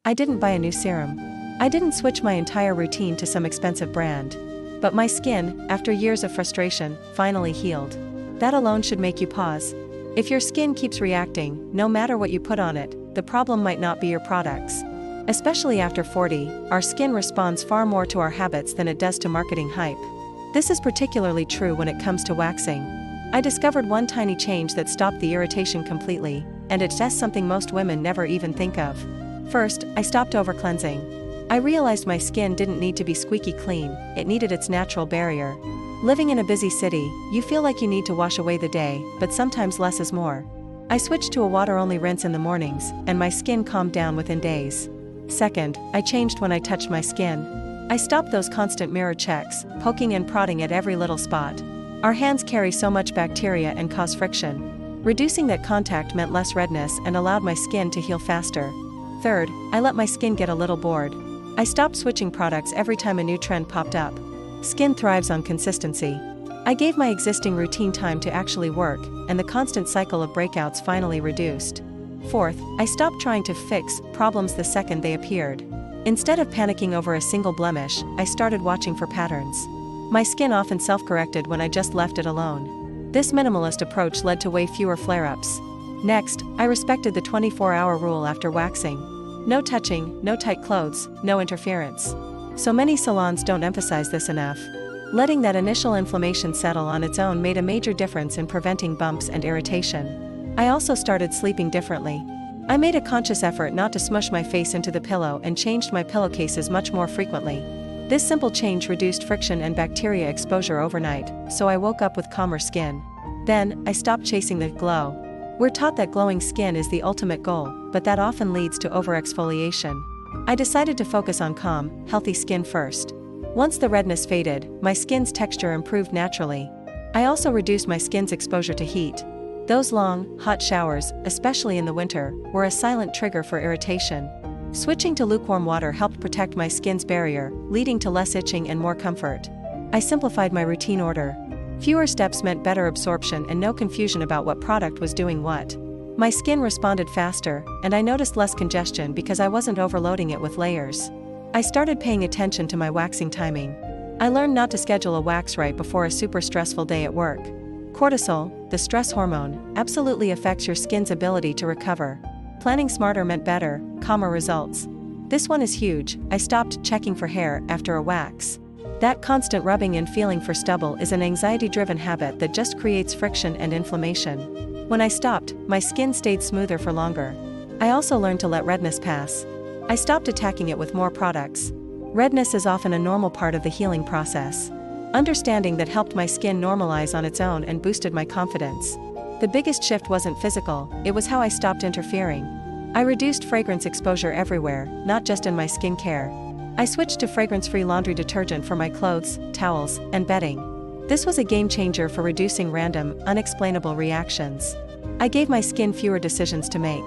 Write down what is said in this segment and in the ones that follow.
I didn't buy a new serum. I didn't switch my entire routine to some expensive brand. But my skin, after years of frustration, finally healed. That alone should make you pause. If your skin keeps reacting, no matter what you put on it, the problem might not be your products. Especially after 40, our skin responds far more to our habits than it does to marketing hype. This is particularly true when it comes to waxing. I discovered one tiny change that stopped the irritation completely, and it's just something most women never even think of. First, I stopped over-cleansing. I realized my skin didn't need to be squeaky clean, it needed its natural barrier. Living in a busy city, you feel like you need to wash away the day, but sometimes less is more. I switched to a water-only rinse in the mornings, and my skin calmed down within days. Second, I changed when I touched my skin. I stopped those constant mirror checks, poking and prodding at every little spot. Our hands carry so much bacteria and cause friction. Reducing that contact meant less redness and allowed my skin to heal faster. Third, I let my skin get a little bored. I stopped switching products every time a new trend popped up. Skin thrives on consistency. I gave my existing routine time to actually work, and the constant cycle of breakouts finally reduced. Fourth, I stopped trying to fix problems the second they appeared. Instead of panicking over a single blemish, I started watching for patterns. My skin often self-corrected when I just left it alone. This minimalist approach led to way fewer flare-ups. Next, I respected the 24-hour rule after waxing. No touching, no tight clothes, no interference. So many salons don't emphasize this enough. Letting that initial inflammation settle on its own made a major difference in preventing bumps and irritation. I also started sleeping differently. I made a conscious effort not to smush my face into the pillow and changed my pillowcases much more frequently. This simple change reduced friction and bacteria exposure overnight, so I woke up with calmer skin. Then, I stopped chasing the glow. We're taught that glowing skin is the ultimate goal, but that often leads to overexfoliation. I decided to focus on calm, healthy skin first. Once the redness faded, my skin's texture improved naturally. I also reduced my skin's exposure to heat. Those long, hot showers, especially in the winter, were a silent trigger for irritation. Switching to lukewarm water helped protect my skin's barrier, leading to less itching and more comfort. I simplified my routine order. Fewer steps meant better absorption and no confusion about what product was doing what. My skin responded faster, and I noticed less congestion because I wasn't overloading it with layers. I started paying attention to my waxing timing. I learned not to schedule a wax right before a super stressful day at work. Cortisol, the stress hormone, absolutely affects your skin's ability to recover. Planning smarter meant better, calmer results. This one is huge. I stopped checking for hair after a wax. That constant rubbing and feeling for stubble is an anxiety-driven habit that just creates friction and inflammation. When I stopped, my skin stayed smoother for longer. I also learned to let redness pass. I stopped attacking it with more products. Redness is often a normal part of the healing process. Understanding that helped my skin normalize on its own and boosted my confidence. The biggest shift wasn't physical, it was how I stopped interfering. I reduced fragrance exposure everywhere, not just in my skincare. I switched to fragrance-free laundry detergent for my clothes, towels, and bedding. This was a game changer for reducing random, unexplainable reactions. I gave my skin fewer decisions to make.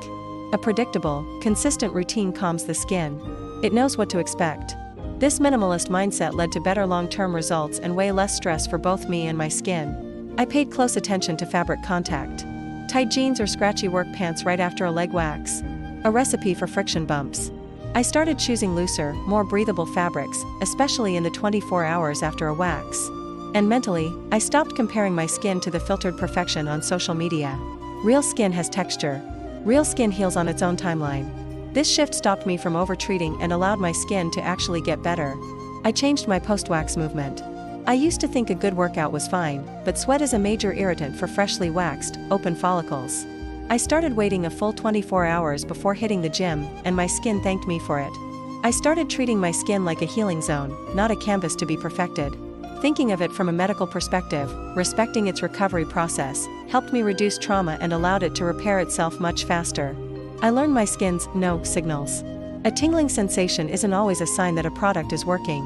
A predictable, consistent routine calms the skin. It knows what to expect. This minimalist mindset led to better long-term results and way less stress for both me and my skin. I paid close attention to fabric contact. Tight jeans or scratchy work pants right after a leg wax. A recipe for friction bumps. I started choosing looser, more breathable fabrics, especially in the 24 hours after a wax. And mentally, I stopped comparing my skin to the filtered perfection on social media. Real skin has texture. Real skin heals on its own timeline. This shift stopped me from over-treating and allowed my skin to actually get better. I changed my post-wax movement. I used to think a good workout was fine, but sweat is a major irritant for freshly waxed, open follicles. I started waiting a full 24 hours before hitting the gym, and my skin thanked me for it. I started treating my skin like a healing zone, not a canvas to be perfected. Thinking of it from a medical perspective, respecting its recovery process, helped me reduce trauma and allowed it to repair itself much faster. I learned my skin's no signals. A tingling sensation isn't always a sign that a product is working.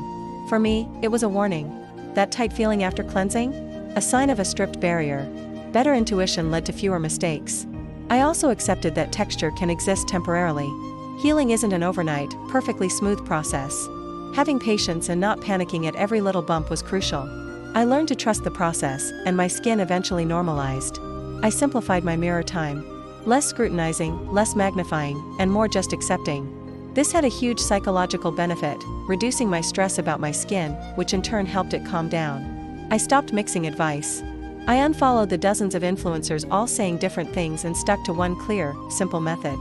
For me, it was a warning. That tight feeling after cleansing? A sign of a stripped barrier. Better intuition led to fewer mistakes. I also accepted that texture can exist temporarily. Healing isn't an overnight, perfectly smooth process. Having patience and not panicking at every little bump was crucial. I learned to trust the process, and my skin eventually normalized. I simplified my mirror time. Less scrutinizing, less magnifying, and more just accepting. This had a huge psychological benefit, reducing my stress about my skin, which in turn helped it calm down. I stopped mixing advice. I unfollowed the dozens of influencers all saying different things and stuck to one clear, simple method.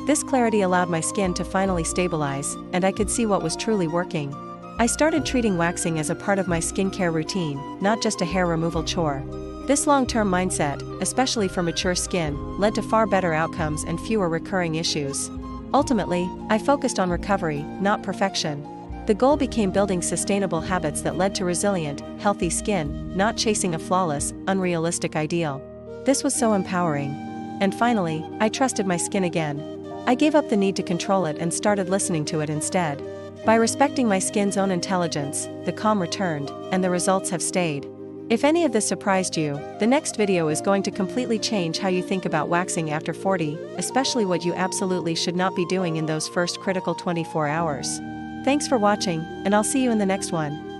This clarity allowed my skin to finally stabilize, and I could see what was truly working. I started treating waxing as a part of my skincare routine, not just a hair removal chore. This long-term mindset, especially for mature skin, led to far better outcomes and fewer recurring issues. Ultimately, I focused on recovery, not perfection. The goal became building sustainable habits that led to resilient, healthy skin, not chasing a flawless, unrealistic ideal. This was so empowering. And finally, I trusted my skin again. I gave up the need to control it and started listening to it instead. By respecting my skin's own intelligence, the calm returned, and the results have stayed. If any of this surprised you, the next video is going to completely change how you think about waxing after 40, especially what you absolutely should not be doing in those first critical 24 hours. Thanks for watching, and I'll see you in the next one.